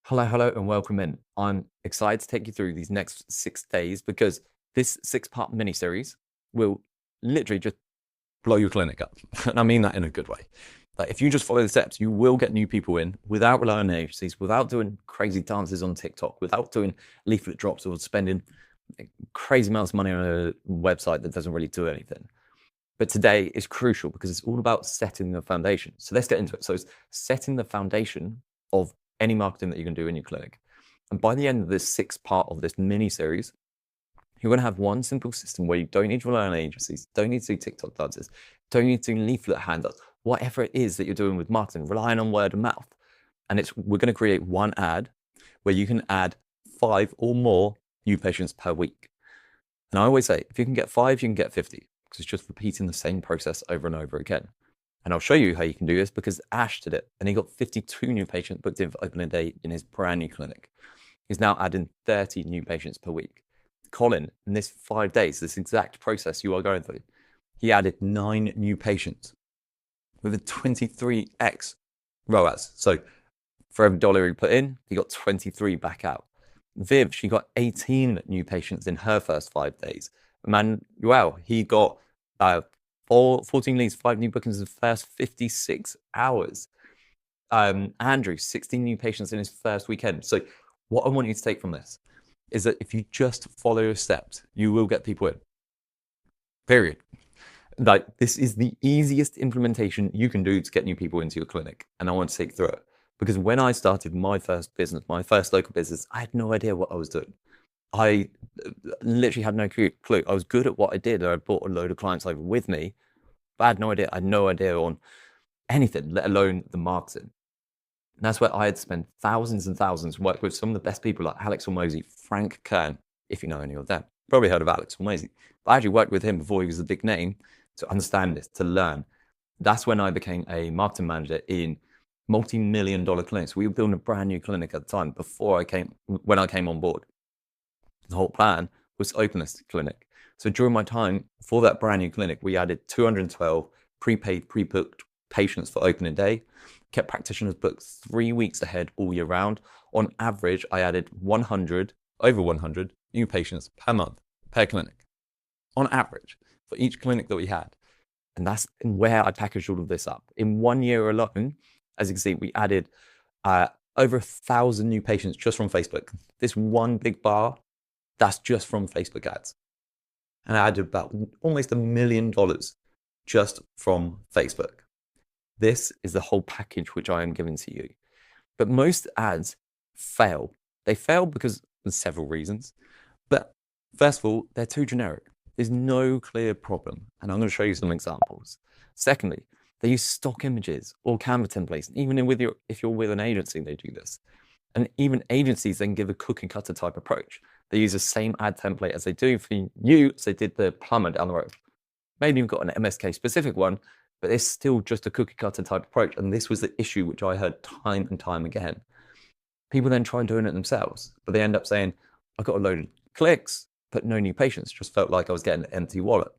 Hello, and welcome in. I'm excited to take you through these next 6 days because this 6-part mini series will literally just blow your clinic up. And I mean that in a good way. Like, if you just follow the steps, you will get new people in without relying on agencies, without doing crazy dances on TikTok, without doing leaflet drops or spending crazy amounts of money on a website that doesn't really do anything. But today is crucial because it's all about setting the foundation. So let's get into it. So it's setting the foundation of any marketing that you can do in your clinic. And by the end of this 6th part of this mini series, you're going to have one simple system where you don't need to rely on agencies, don't need to do TikTok dances, don't need to do leaflet handouts, whatever it is that you're doing with marketing, relying on word of mouth. And we're going to create one ad where you can add 5 or more new patients per week. And I always say, if you can get 5, you can get 50, because it's just repeating the same process over and over again. And I'll show you how you can do this because Ash did it, and he got 52 new patients booked in for opening day in his brand new clinic. He's now adding 30 new patients per week. Colin, in this 5 days, this exact process you are going through, he added 9 new patients with a 23x ROAS. So for every dollar he put in, he got 23 back out. Viv, she got 18 new patients in her first 5 days. Manuel, he got 14 leads, 5 new bookings in the first 56 hours. Andrew, 16 new patients in his first weekend. So what I want you to take from this is that if you just follow your steps, you will get people in. Period. Like, this is the easiest implementation you can do to get new people into your clinic. And I want to take you through it. Because when I started my first business, my first local business, I had no idea what I was doing. I literally had no clue. I was good at what I did. I brought a load of clients over with me, but I had no idea. I had no idea on anything, let alone the marketing. And that's where I had spent thousands and thousands, worked with some of the best people like Alex Hormozy, Frank Kern, if you know any of them. Probably heard of Alex Hormozy. But I actually worked with him before he was a big name to understand this, to learn. That's when I became a marketing manager in multi-million-dollar clinics. We were building a brand new clinic at the time when I came on board. The whole plan was to open this clinic. So during my time for that brand new clinic, we added 212 prepaid, pre-booked patients for opening day, kept practitioners booked 3 weeks ahead all year round. On average, I added over 100 new patients per month, per clinic, on average, for each clinic that we had. And that's where I packaged all of this up. In 1 year alone, as you can see, we added over 1,000 new patients just from Facebook. This one big bar, that's just from Facebook ads. And I added about almost $1 million just from Facebook. This is the whole package which I am giving to you. But most ads fail. They fail because of several reasons. But first of all, they're too generic. There's no clear problem. And I'm going to show you some examples. Secondly, they use stock images or Canva templates. Even if you're with an agency, they do this. And even agencies then give a cookie cutter type approach. They use the same ad template as they do for you, as they did the plumber down the road. Maybe you've got an MSK specific one, but it's still just a cookie cutter type approach. And this was the issue which I heard time and time again. People then try doing it themselves, but they end up saying, I got a load of clicks, but no new patients. Just felt like I was getting an empty wallet.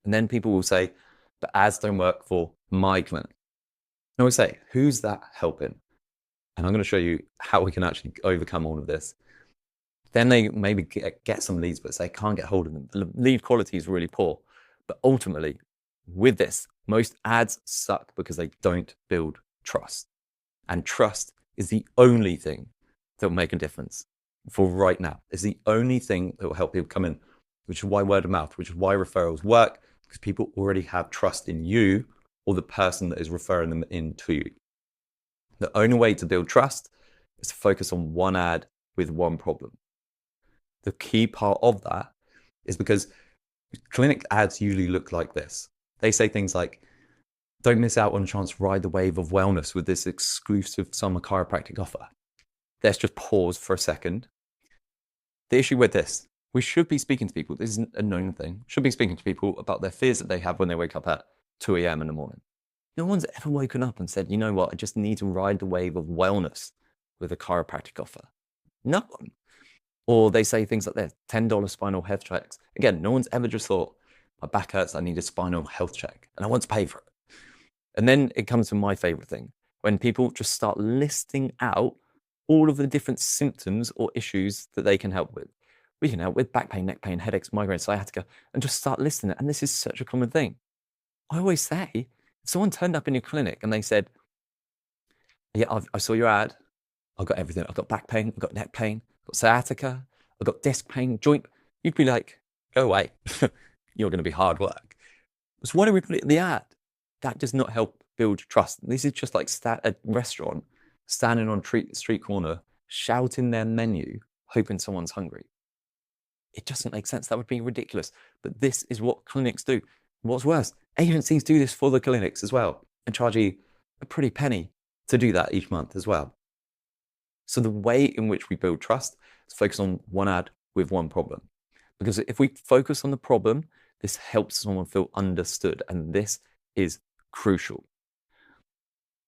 And then people will say, but ads don't work for my clinic. And I always say, who's that helping? And I'm going to show you how we can actually overcome all of this. Then they maybe get some leads, but they can't get hold of them. The lead quality is really poor. But ultimately, with this, most ads suck because they don't build trust. And trust is the only thing that will make a difference for right now. It's the only thing that will help people come in, which is why word of mouth, which is why referrals work, because people already have trust in you or the person that is referring them in to you. The only way to build trust is to focus on one ad with one problem. The key part of that is because clinic ads usually look like this. They say things like, don't miss out on a chance to ride the wave of wellness with this exclusive summer chiropractic offer. Let's just pause for a second. The issue with this, we should be speaking to people, this isn't a known thing, should be speaking to people about their fears that they have when they wake up at 2 a.m. in the morning. No one's ever woken up and said, you know what, I just need to ride the wave of wellness with a chiropractic offer. No one. Or they say things like this, $10 spinal health checks. Again, no one's ever just thought, my back hurts, I need a spinal health check, and I want to pay for it. And then it comes to my favorite thing, when people just start listing out all of the different symptoms or issues that they can help with. We can help with back pain, neck pain, headaches, migraines, sciatica, and just start listing it. And this is such a common thing. I always say, if someone turned up in your clinic and they said, yeah, I saw your ad. I've got everything. I've got back pain. I've got neck pain. I've got sciatica. I've got disc pain, joint. You'd be like, go away. You're going to be hard work. So why do we put it in the ad? That does not help build trust. This is just like a restaurant standing on street corner, shouting their menu, hoping someone's hungry. It doesn't make sense. That would be ridiculous. But this is what clinics do. What's worse, agencies do this for the clinics as well and charge you a pretty penny to do that each month as well. So the way in which we build trust is focus on one ad with one problem. Because if we focus on the problem, this helps someone feel understood. And this is crucial.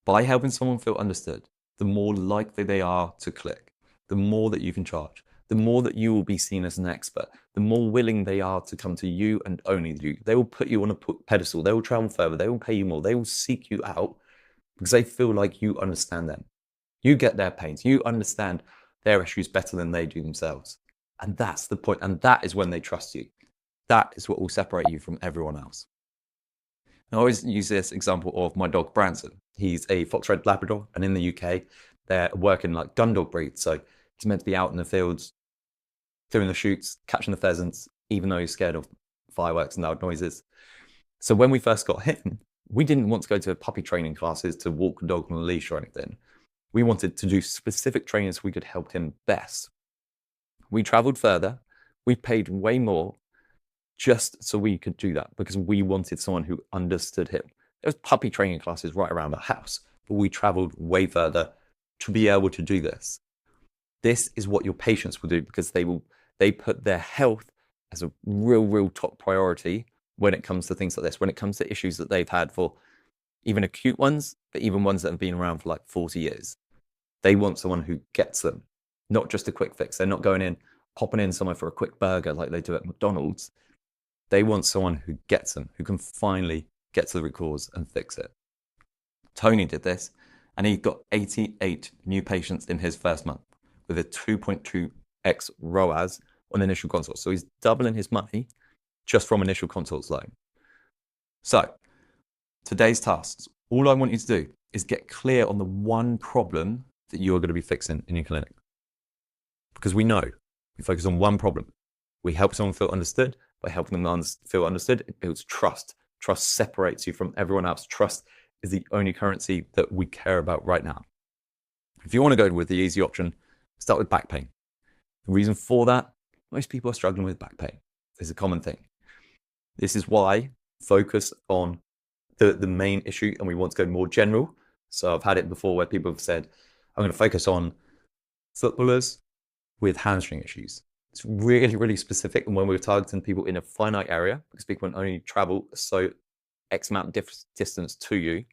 By helping someone feel understood, the more likely they are to click, the more that you can charge, the more that you will be seen as an expert, the more willing they are to come to you and only you. They will put you on a pedestal. They will travel further. They will pay you more. They will seek you out because they feel like you understand them. You get their pains. You understand their issues better than they do themselves. And that's the point. And that is when they trust you. That is what will separate you from everyone else. I always use this example of my dog, Branson. He's a Fox Red Labrador. And in the UK, they're working like gun dog breeds. So he's meant to be out in the fields, doing the shoots, catching the pheasants, even though he's scared of fireworks and loud noises. So when we first got him, we didn't want to go to puppy training classes to walk a dog on a leash or anything. We wanted to do specific trainings so we could help him best. We traveled further. We paid way more just so we could do that because we wanted someone who understood him. There was puppy training classes right around our house, but we traveled way further to be able to do this. This is what your patients will do because they put their health as a real top priority when it comes to things like this, when it comes to issues that they've had for even acute ones, but even ones that have been around for like 40 years. They want someone who gets them, not just a quick fix. They're not going in, popping in somewhere for a quick burger like they do at McDonald's. They want someone who gets them, who can finally get to the root cause and fix it. Tony did this, and he got 88 new patients in his first month with a 2.2x ROAS on initial consults. So he's doubling his money just from initial consults alone. So today's tasks, all I want you to do is get clear on the one problem that you're going to be fixing in your clinic. Because we know we focus on one problem. We help someone feel understood. By helping them feel understood, it builds trust. Trust separates you from everyone else. Trust is the only currency that we care about right now. If you want to go with the easy option, start with back pain. The reason for that, most people are struggling with back pain. It's a common thing. This is why focus on the main issue, and we want to go more general. So I've had it before where people have said, I'm going to focus on footballers with hamstring issues. It's really specific. And when we're targeting people in a finite area, because people can only travel so X amount of distance to you,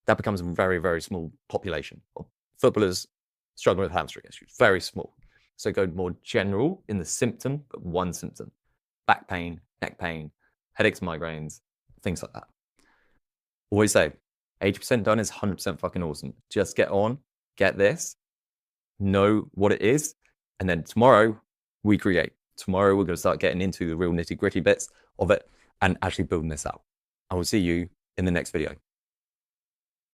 that becomes a very small population of footballers struggling with hamstring issues. Very small. So go more general in the symptom, but one symptom. Back pain, neck pain, headaches, migraines, things like that. Always say, 80% done is 100% fucking awesome. Just get on, get this, know what it is, and then tomorrow we create. Tomorrow we're going to start getting into the real nitty-gritty bits of it and actually building this out. I will see you in the next video.